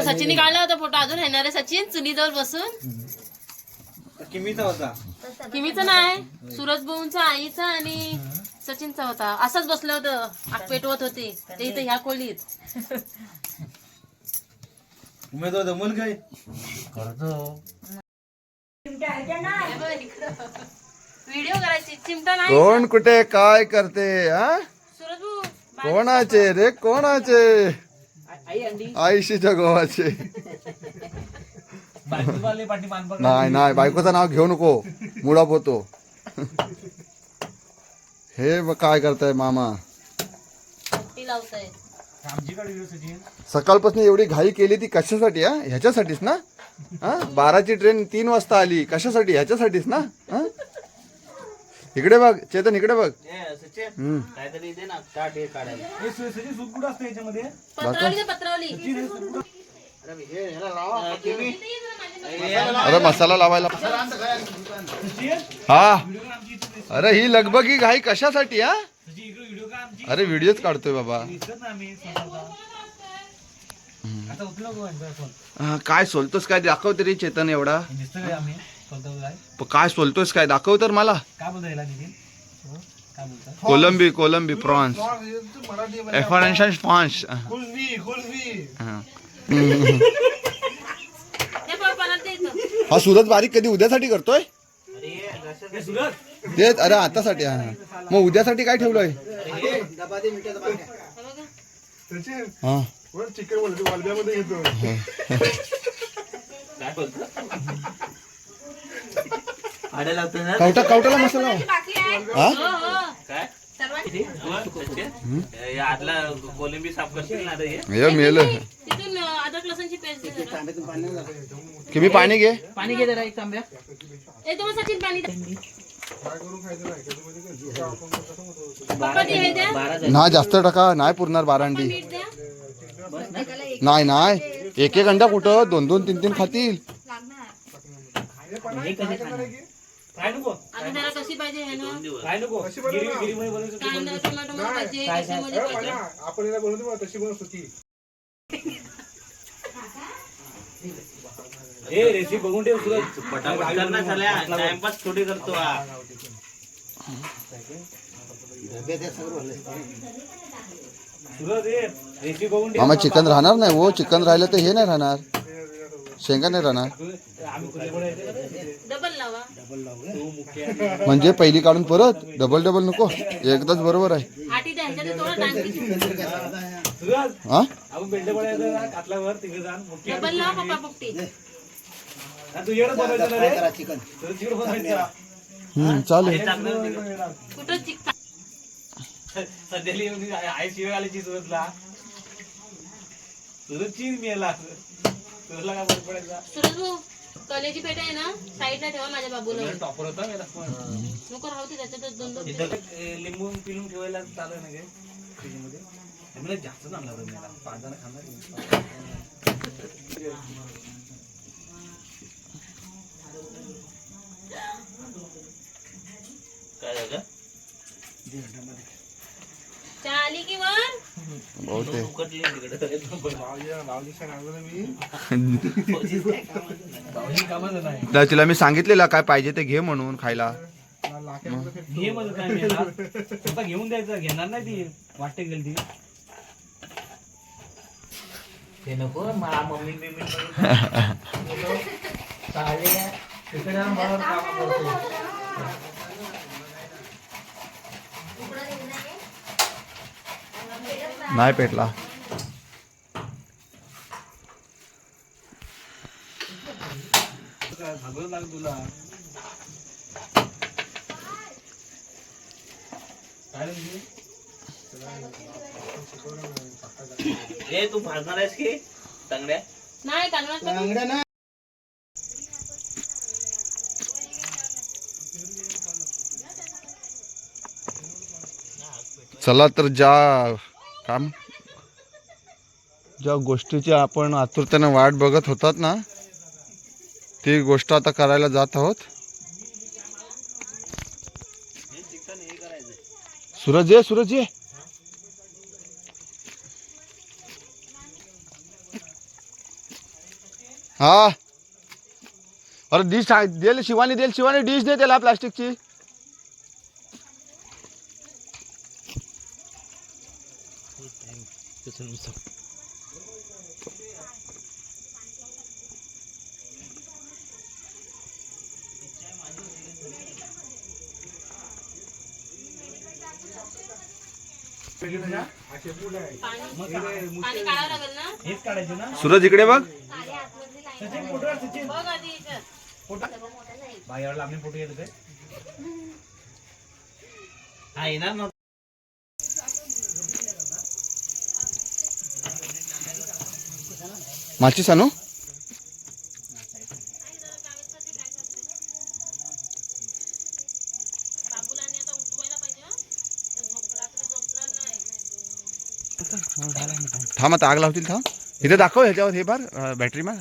सचिनने काढला होता फोटो, अजून येणार आहे सचिन चुलीजवळ बसून. किमीचा होता, किमीचा नाही, सूरज भाऊंचा, आईचा आणि सचिनचा होता. असंच बसलं होतं, आग पेटवत होते ते इथं ह्या खोलीत. उमेदवार जमल काय व्हिडिओ करायची, चिमटा नाही. कोण कुठे काय करते हा? सूरज भाऊ कोणाचे रे कोणाचे? आईशीच्या गोवाचे. नाही नाही, बायकोचं नाव घेऊ नको, मुडाप होतो. हे मग काय करताय मामा? पट्टी लावताय. सकाळपासून एवढी घाई केली ती कशासाठी? हा, ह्याच्यासाठीच ना? हा, 12ची ट्रेन 3 वाजता आली, कशासाठी? ह्याच्यासाठीच ना? हा, इकडे बघ चेतन, इकडे बघ. काहीतरी दे ना, काढ हे काढायला. पत्रावली. अरे मसाला लावायला. हा, अरे ही लगबगी घाई कशासाठी? हा, अरे व्हिडिओच काढतोय बाबा. काय सोलतोस काय? दाखव तरी चेतन एवढा. काय सोलतोस काय? दाखव तर मला. कोलंबी, कोलंबी प्रॉन्स, एफरन्शन प्रॉन्स. हा सूरज बारीक कधी उद्यासाठी करतोय? तेच, अरे आतासाठी. हा, मग उद्यासाठी काय ठेवलंय? हा, कवटा कवटाला मसाला. हा, आतला कोलंबी साफ करशील ना रे? हे मेलं. तिथून अद्रक लसूणची पेस्ट दे. की मी पाणी घे. पाणी घे जरा एक तांब्या. ए तुम्हाला सचिन पाणी दे. पप्पा ते हे द्या. ना जास्त टाका, नाही पुरणार बारांडी. मीठ द्या. नाही नाही, एक एक अंडा कुठं 2-2, 3-3 खातील. आता जरा कशी पाहिजे हे ना? कांदा टोमॅटो पाहिजे, कशामध्ये पाहिजे? रेसिपी बघून ठेव सूरज. पटापट कर ना झाल्या, टाइमपास थोडी करतो. रेसिपी बघून मामा चिकन राहणार नाही हो, चिकन राहिलं तर हे नाही राहणार, शेंगा नाही राहणार. डबल लावा. म्हणजे पहिली काढून परत डबल डबल नको, एकदाच बरोबर आहे. आटी द्या, ह्याच्यात थोडा टाइम किती? हा, डबल लावा पप्पा पोपटी. चालेल. कुठं चिकन? सध्या आई शिवाय आली सुरतला. सुरत चीज मिळाला, सुरतला काय फरक पडायचा? सूरज भाऊ कलेजी पेट आहे ना, साईडला ठेवा माझ्या बाबूला. टॉपर होता मेला. नको राहू दे, त्याच्यात 2-2 लिंबू पिलून ठेवायला चालू आहे ना गे फ्रीजमध्ये. मला जास्त चांगला मेला, 5 जण खाणार. काय झालं? चहा आली की वर? बहुतेक तिला मी सांगितलेलं काय पाहिजे ते घे म्हणून खायला. घे मला काय मिळणार, स्वतः घेऊन द्यायचं. घेणार नाही ती, वाटते गेली ती. ते नको मम्मी बिम्मी नाही पेटला. तुला ए तू भाजणार आहेस की तांगड्या? नाही कालवण. चला तर ज्या गोष्टीची आपण आतुरतेने वाट बघत होतात ना, ती गोष्ट आता करायला जात आहोत. सूरज ये, सूरज ये. हा अरे डिश देल शिवानी डिश दे त्याला प्लास्टिकची. पाणी काढावं लागेल ना. हेच काढायचे ना. सूरज इकडे बघ. सचिन फोटो काढ, सचिन बघ आधी इथं. फोटो बाहेर लांबी फोटो येत होते. हा येणार ना. माची सानू बाबूला आणि आता उठवायला पाहिजे हं. तर रात्री झोपणार नाही. थांब आता आग लावतील थांब. इथे दाखव ह्याच्यावर हे बार बॅटरी मार.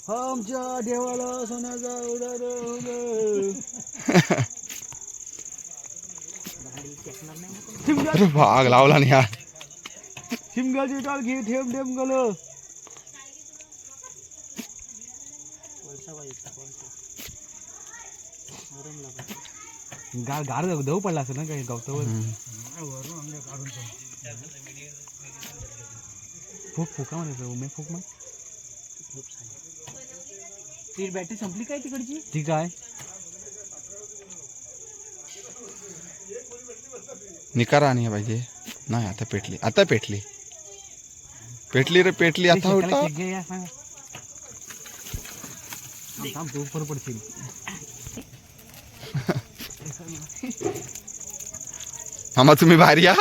आमच्या देवाला सोन्याचा अरे बा, आग लावला नाही यार. शिमग्याची टाळ घे ठेम ठेम गल. गार दव पडला असं ना काही गवतावर. फुक फुका म्हणायचं उमे फुक मग. ती बॅटरी संपली काय तिकडची. ती काय निकारा आणि पाहिजे. नाही आता पेटली पेटली रे पेटली आता उठा. तू पर पडशील. मामा तुम्ही भारी या.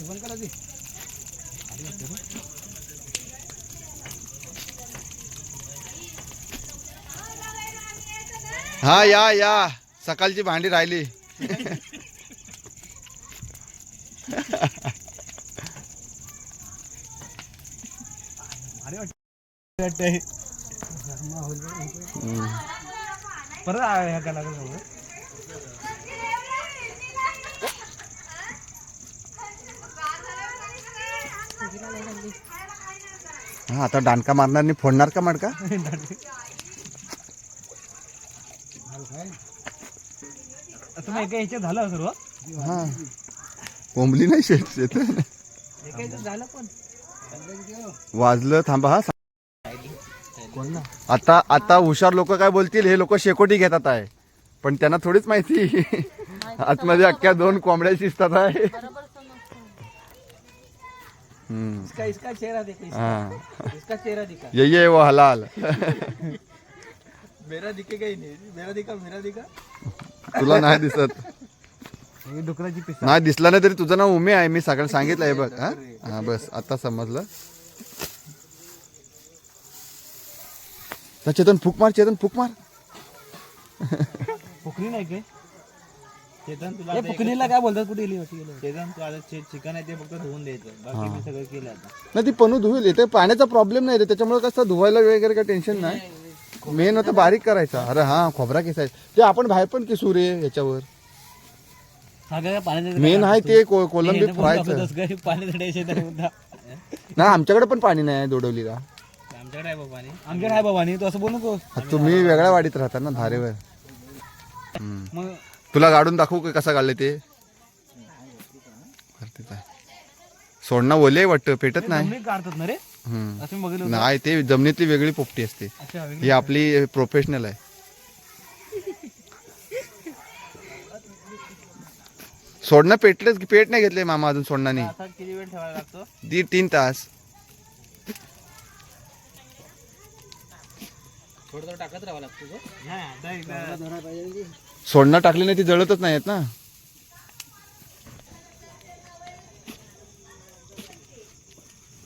बंद करा ती. हा या सकाळची भांडी राहिली. वाटतंय परत ह्या कला हा आता डानका मारणार नाही फोडणार का मडका. तुम्ही एका ह्याच्यात झालं सर्व. हा कोंबली नाही शेत झालं पण वाजलं. थांबा हा. आता हुशार लोक काय बोलतील, हे लोक शेकोटी घेतात आहे पण त्यांना थोडीच माहिती आतमध्ये अख्ख्या 2 कोंबड्या शिजतात आहे. बरोबर समजतं. इसका चेहरा देखो. इसका चेहरा दिखा. ये वो हलाल. मेरा दिखेगा ही नहीं. मेरा दिखा. तुला नाही दिसत. डुकराची पिसा नाही दिसला नाही तरी तुझं नाव उमे आहे. मी सगळं सांगितलंय बघ. हा बस आता समजलं. चेतन फूक मार. फुकणी नाही काय. चेतन तुला फुकणीला काय बोलतात. कुठे गेली चेतन. तू आता चिकन आहे ते फक्त धुवून द्यायचं. बाकी मी सगळं केलं आता. नाही ती पनू धुईल. इथे पाण्याचा प्रॉब्लेम नाही रे त्याच्यामुळे कसं धुवायला वगैरे काय टेन्शन नाही. मेन होतं बारीक करायचा. अरे हा खोबरा किसायचा ते आपण बाहेर पण किसू रे याच्यावर. मेन आहे ते कोलंबी फ्रायचं. नाही आमच्याकडे पण पाणी नाही दोडवलीला. आमच्याकडे आहे बाबा तो असं बोलू नको. तुम्ही वेगळ्या वाडीत राहता ना धारेवर. मग तुला गाडून दाखवू का कसं काढले ते. सोडणं ओले वाटतं पेटत नाही. काढतात ना रे. असं बघितलं नाही ते जमिनीतली वेगळी पोपटी असते. ही आपली प्रोफेशनल आहे. सोडणं पेटलेच पेट नाही घेतले मामा अजून सोडणाने. किती वेळ ठेवायला लागतो. 3 तास. थोडं टाकत राहावं लागतं. सोडणं टाकली नाही ती जळतच नाहीत ना.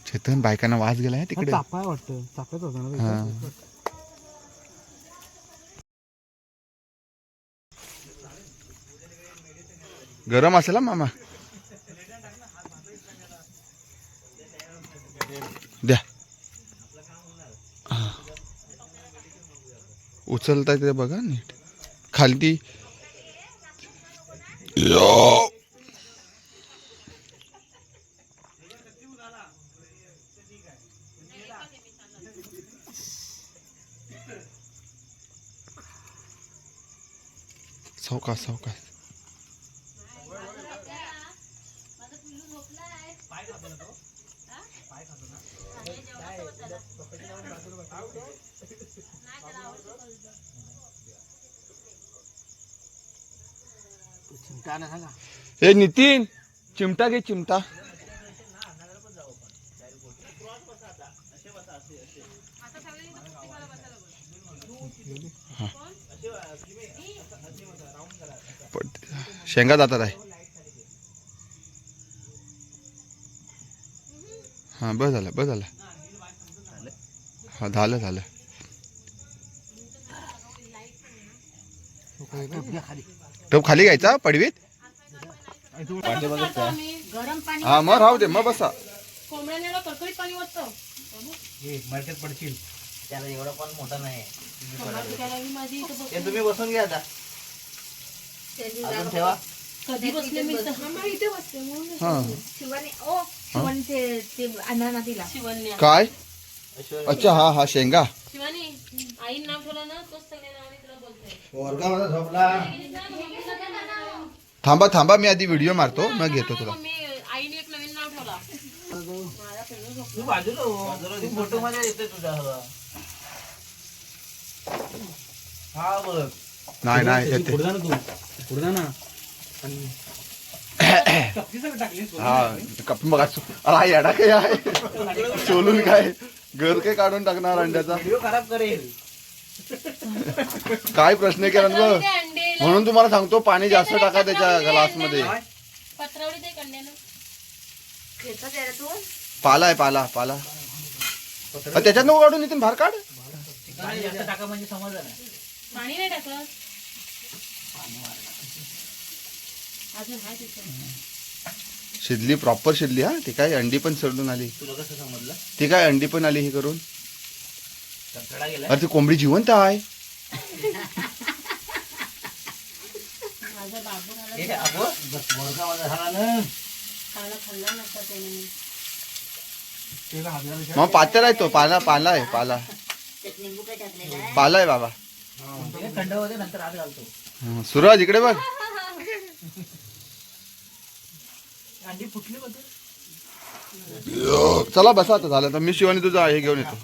चेतन बायकांना वास गेलाय तिकडे. चापाय वाटतं. चापत होता ना. हा. गरम असेल मामा. द्या उचलताय ते बघा नीट. खाली सावकाश सावकाश. ए नितीन, चिमटा घे चिमटा. शेंगा जातात आहे. हा बस झालं बस झालं. हा झालं झालं. टप खाली घ्यायचा पडवीत. हा मग राहू दे मग बसा. कोंबड्याला कडकडीत पाणी वाटतं. मरकेट पडशील. त्याला एवढा पण मोठा नाही. तुम्ही बसून घ्या आता. अजून ठेवा. कधी बसले मी इथे बसले शिवन्या. काय अच्छा हा हा शेंगा. शिवानी आईन नाव ठेवलं ना तोच सगळे नावाने तुला बोलते. वर्गामध्ये झोपला. थांबा थांबा मी आधी व्हिडिओ मारतो मग घेतो तुला. मी आईने एक नवीन नाव ठेवला. तू बाजूला फोटो मध्ये येते तुझा हवा. हा बघ. नाही नाही येते. पुढे ना हा कप मग अरे येडा काय आहे सोलून काय घर काय काढून टाकणार अंड्याचा. खराब करेल. काय प्रश्न केला बघ. अंडे म्हणून तुम्हाला सांगतो पाणी जास्त टाका त्याच्या ग्लास मध्ये. पत्रावळी ते कंड्यानं पाला आहे पाला पाला. त्याच्यात नको काढून इथून बाहेर काढ. टाका म्हणजे समजलं नाही. पाणी नाही टाकत. अजून हाय तिथं. शिजली प्रॉपर शिजली. हा ती काय अंडी पण सोडून आली. तुला कसं समजलं? ती काय अंडी पण आली ही करून. कंटाळा गेला. अरे ती कोंबडी जिवंत आहे. माझा बाबू मला हे अगो वर्गामध्ये झाला ना. चांगला खाल्ला नसता त्याने. मग पातेला आहे तो पाला पाला आहे पाला पाला आहे बाबा. थंड होते नंतर आत घालतो. सूरज इकडे बघ. अंडी फुटली होती. चला बसा आता झालं तर मी शिवानी तुझा हे घेऊन येतो.